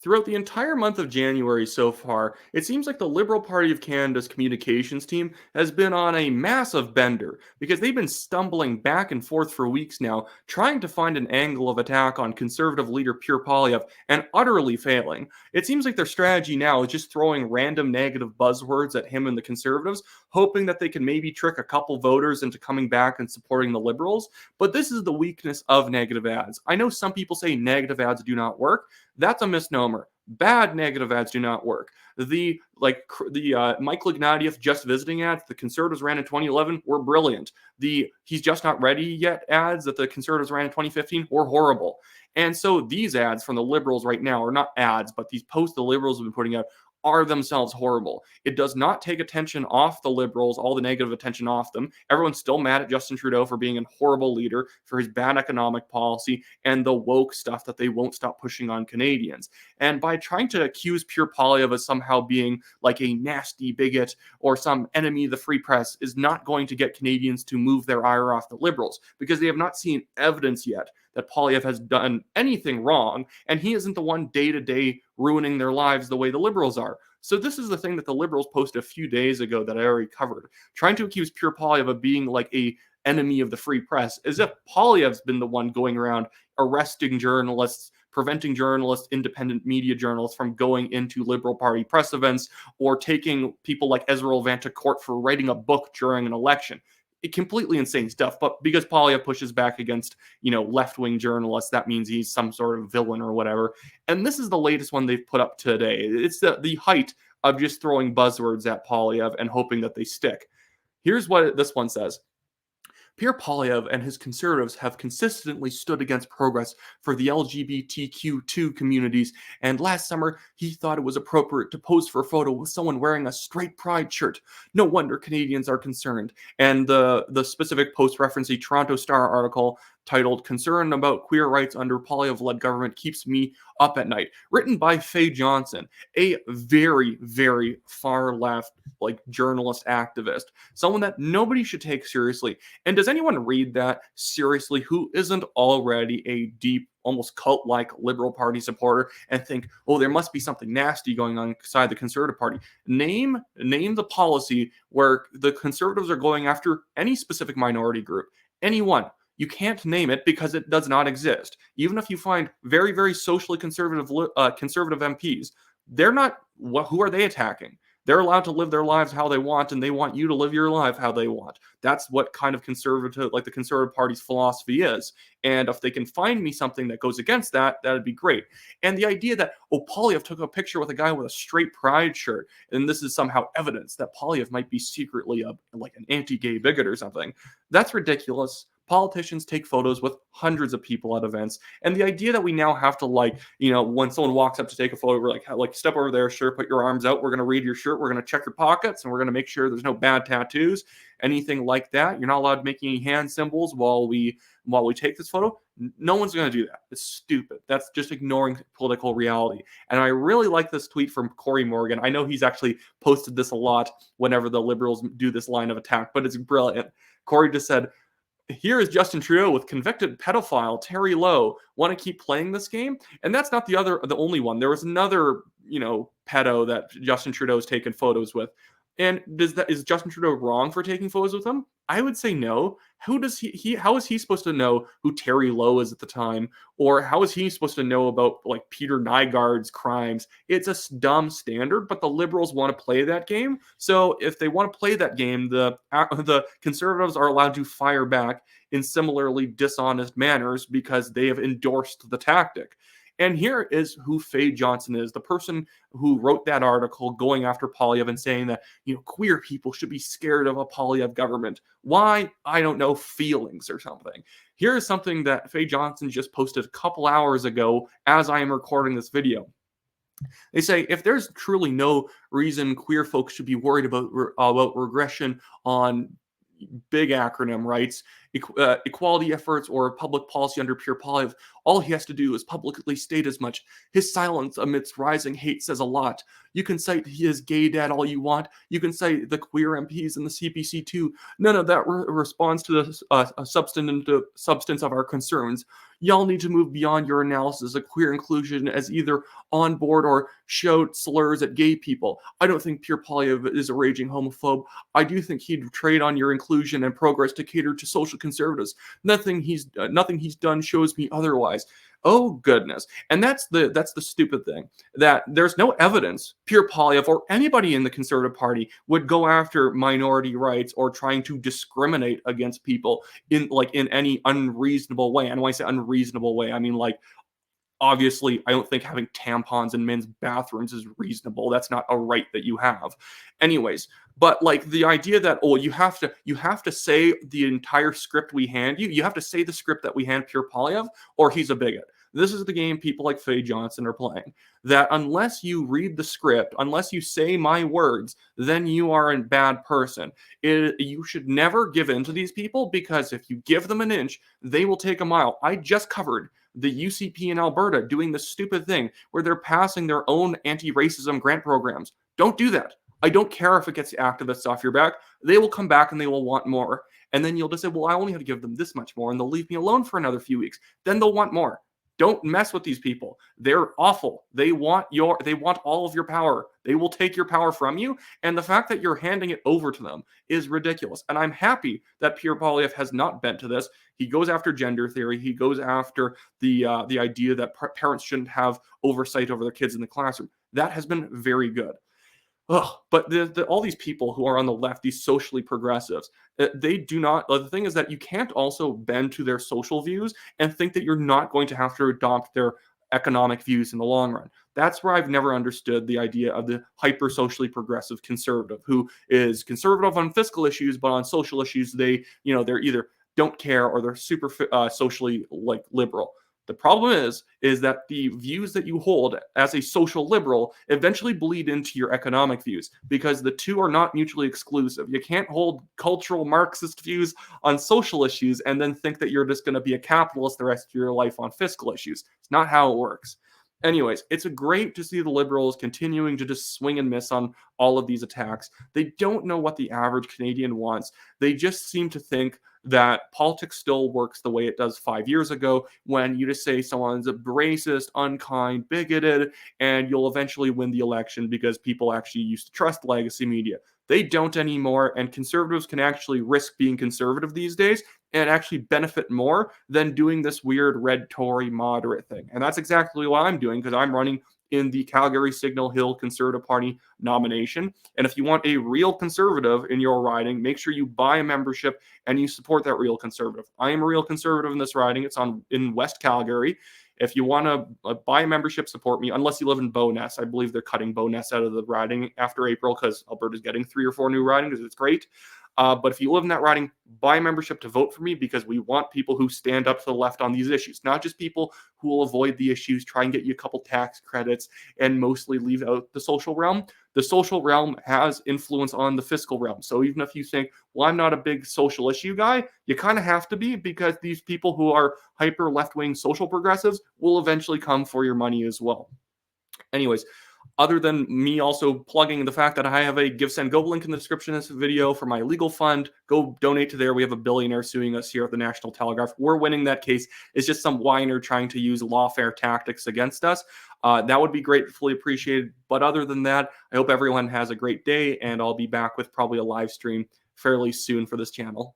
Throughout the entire month of January so far, it seems like the Liberal Party of Canada's communications team has been on a massive bender because they've been stumbling back and forth for weeks now, trying to find an angle of attack on Conservative leader Pierre Poilievre and utterly failing. It seems like their strategy now is just throwing random negative buzzwords at him and the Conservatives, hoping that they can maybe trick a couple voters into coming back and supporting the Liberals. But this is the weakness of negative ads. I know some people say negative ads do not work. That's a misnomer. Bad negative ads do not work. The Michael Ignatieff just visiting ads the Conservatives ran in 2011 were brilliant. The he's just not ready yet ads that the Conservatives ran in 2015 were horrible. And so these ads from the Liberals right now are not ads, but these posts the Liberals have been putting out are themselves horrible. It does not take attention off the Liberals, all the negative attention off them. Everyone's still mad at Justin Trudeau for being a horrible leader, for his bad economic policy, and the woke stuff that they won't stop pushing on Canadians. And by trying to accuse Pierre Poilievre of somehow being like a nasty bigot or some enemy of the free press is not going to get Canadians to move their ire off the Liberals, because they have not seen evidence yet that Poilievre has done anything wrong, and he isn't the one day-to-day ruining their lives the way the Liberals are. So this is the thing that the Liberals posted a few days ago that I already covered, trying to accuse Pierre Poilievre of being like a enemy of the free press, as if Poilievre's been the one going around arresting journalists, preventing journalists, independent media journalists from going into Liberal Party press events, or taking people like Ezra Levant to court for writing a book during an election. Completely insane stuff, but because Poilievre pushes back against, left-wing journalists, that means he's some sort of villain or whatever. And this is the latest one they've put up today. It's the height of just throwing buzzwords at Poilievre and hoping that they stick. Here's what this one says. Pierre Poilievre and his Conservatives have consistently stood against progress for the LGBTQ2 communities, and last summer he thought it was appropriate to pose for a photo with someone wearing a straight pride shirt. No wonder Canadians are concerned. And the specific post referenced a Toronto Star article titled "Concern About Queer Rights Under Poilievre-Led Government Keeps Me Up at Night," written by Faye Johnson, a very, very far left journalist activist, someone that nobody should take seriously. And does anyone read that seriously who isn't already a deep, almost cult-like Liberal Party supporter and think, oh, there must be something nasty going on inside the Conservative Party? Name the policy where the Conservatives are going after any specific minority group. Anyone. You can't name it because it does not exist. Even if you find very, very socially conservative MPs, they're not. Who are they attacking? They're allowed to live their lives how they want, and they want you to live your life how they want. That's what kind of conservative, the Conservative Party's philosophy is. And if they can find me something that goes against that, that'd be great. And the idea that, Poilievre took a picture with a guy with a straight pride shirt, and this is somehow evidence that Poilievre might be secretly an anti-gay bigot or something, that's ridiculous. Politicians take photos with hundreds of people at events, and the idea that we now have to when someone walks up to take a photo, we're like step over there, sure, put your arms out, we're going to read your shirt, we're going to check your pockets, and we're going to make sure there's no bad tattoos, anything like that. You're not allowed to make any hand symbols while we take this photo. No one's going to do that. It's stupid. That's just ignoring political reality. And I really like this tweet from Corey Morgan. I know he's actually posted this a lot whenever the Liberals do this line of attack, but it's brilliant. Corey just said, "Here is Justin Trudeau with convicted pedophile Terry Lowe. Want to keep playing this game?" And that's not the only one. There was another, pedo that Justin Trudeau's taken photos with. And is Justin Trudeau wrong for taking photos with him? I would say no. How is he supposed to know who Terry Lowe is at the time? Or how is he supposed to know about Peter Nygaard's crimes? It's a dumb standard, but the Liberals want to play that game. So if they want to play that game, the Conservatives are allowed to fire back in similarly dishonest manners because they have endorsed the tactic. And here is who Faye Johnson is, the person who wrote that article going after Poilievre and saying that, queer people should be scared of a Poilievre government. Why? I don't know, feelings or something. Here is something that Faye Johnson just posted a couple hours ago as I am recording this video. They say, if there's truly no reason queer folks should be worried about regression on big acronym rights, equality efforts or public policy under Pierre Poilievre, all he has to do is publicly state as much. His silence amidst rising hate says a lot. You can cite his gay dad all you want. You can cite the queer MPs in the CPC too. None of that responds to the substance of our concerns. Y'all need to move beyond your analysis of queer inclusion as either on board or showed slurs at gay people. I don't think Pierre Poilievre is a raging homophobe. I do think he'd trade on your inclusion and progress to cater to social conservatives. Nothing he's done shows me otherwise. Oh goodness. And that's the stupid thing, that there's no evidence Pierre Poilievre or anybody in the Conservative Party would go after minority rights or trying to discriminate against people in any unreasonable way. And when I say unreasonable way, I mean obviously, I don't think having tampons in men's bathrooms is reasonable. That's not a right that you have. Anyways, but the idea that you have to say the entire script we hand you. You have to say the script that we hand Pierre Poilievre, or he's a bigot. This is the game people like Faye Johnson are playing. That unless you read the script, unless you say my words, then you are a bad person. You should never give in to these people, because if you give them an inch, they will take a mile. I just covered the UCP in Alberta doing the stupid thing where they're passing their own anti-racism grant programs. Don't do that. I don't care if it gets the activists off your back. They will come back and they will want more. And then you'll just say, well, I only have to give them this much more, and they'll leave me alone for another few weeks. Then they'll want more. Don't mess with these people. They're awful. They want all of your power. They will take your power from you. And the fact that you're handing it over to them is ridiculous. And I'm happy that Pierre Poilievre has not bent to this. He goes after gender theory. He goes after the idea that parents shouldn't have oversight over their kids in the classroom. That has been very good. But all these people who are on the left, these socially progressives, they do not. The thing is that you can't also bend to their social views and think that you're not going to have to adopt their economic views in the long run. That's where I've never understood the idea of the hyper socially progressive conservative, who is conservative on fiscal issues, but on social issues, they're either don't care or they're super socially liberal. The problem is that the views that you hold as a social liberal eventually bleed into your economic views, because the two are not mutually exclusive. You can't hold cultural Marxist views on social issues and then think that you're just going to be a capitalist the rest of your life on fiscal issues. It's not how it works. Anyways, it's great to see the liberals continuing to just swing and miss on all of these attacks. They don't know what the average Canadian wants. They just seem to think that politics still works the way it does 5 years ago, when you just say someone's a racist, unkind, bigoted, and you'll eventually win the election because people actually used to trust legacy media. They don't anymore, and conservatives can actually risk being conservative these days and actually benefit more than doing this weird red Tory moderate thing. And that's exactly what I'm doing, because I'm running in the Calgary Signal Hill Conservative Party nomination. And if you want a real conservative in your riding, make sure you buy a membership and you support that real conservative. I am a real conservative in this riding. It's in West Calgary. If you want to buy a membership, support me, unless you live in Bowness. I believe they're cutting Bowness out of the riding after April, because Alberta's getting 3 or 4 new ridings. It's great. But if you live in that riding, buy a membership to vote for me, because we want people who stand up to the left on these issues, not just people who will avoid the issues, try and get you a couple tax credits, and mostly leave out the social realm. The social realm has influence on the fiscal realm. So even if you think, well, I'm not a big social issue guy, you kind of have to be, because these people who are hyper left-wing social progressives will eventually come for your money as well. Anyways, other than me also plugging the fact that I have a Give, Send, Go link in the description of this video for my legal fund, go donate to there. We have a billionaire suing us here at the National Telegraph. We're winning that case. It's just some whiner trying to use lawfare tactics against us. That would be gratefully appreciated. But other than that, I hope everyone has a great day, and I'll be back with probably a live stream fairly soon for this channel.